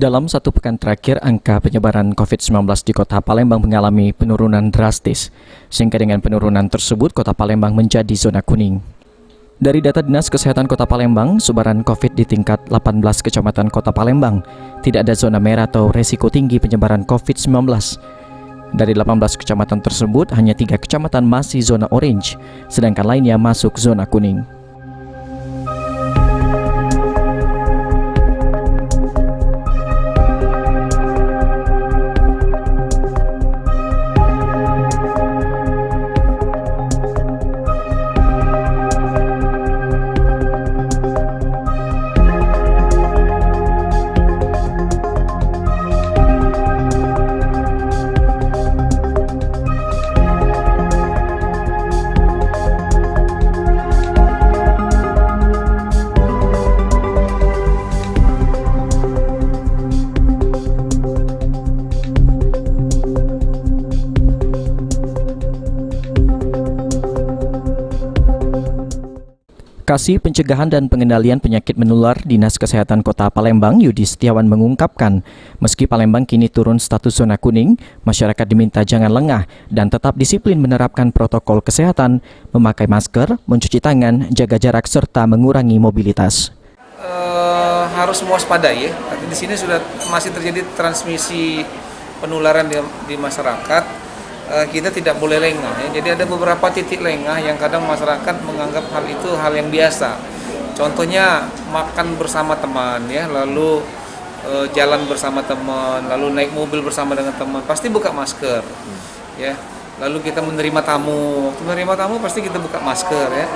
Dalam satu pekan terakhir, angka penyebaran COVID-19 di Kota Palembang mengalami penurunan drastis, sehingga dengan penurunan tersebut Kota Palembang menjadi zona kuning. Dari data Dinas Kesehatan Kota Palembang, sebaran COVID di tingkat 18 kecamatan Kota Palembang tidak ada zona merah atau resiko tinggi penyebaran COVID-19. Dari 18 kecamatan tersebut, hanya 3 kecamatan masih zona orange, sedangkan lainnya masuk zona kuning. Kasih Pencegahan dan Pengendalian Penyakit Menular Dinas Kesehatan Kota Palembang, Yudi Setiawan mengungkapkan, meski Palembang kini turun status zona kuning, masyarakat diminta jangan lengah dan tetap disiplin menerapkan protokol kesehatan, memakai masker, mencuci tangan, jaga jarak, serta mengurangi mobilitas. Harus mewaspadai ya, tapi di sini sudah masih terjadi transmisi penularan di masyarakat. Kita tidak boleh lengah ya. Jadi ada beberapa titik lengah yang kadang masyarakat menganggap hal itu hal yang biasa. Contohnya makan bersama teman ya, lalu jalan bersama teman, lalu naik mobil bersama dengan teman, pasti buka masker ya. Lalu kita menerima tamu pasti kita buka masker ya.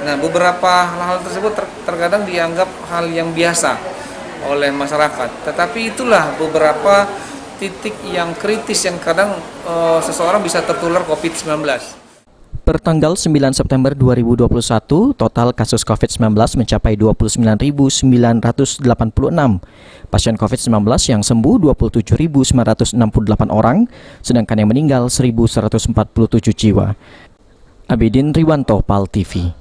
Nah, beberapa hal tersebut terkadang dianggap hal yang biasa oleh masyarakat. Tetapi itulah beberapa titik yang kritis yang kadang seseorang bisa tertular COVID-19. Per tanggal 9 September 2021, total kasus COVID-19 mencapai 29.986. Pasien COVID-19 yang sembuh 27.968 orang, sedangkan yang meninggal 1.147 jiwa. Abidin Riwanto, PAL TV.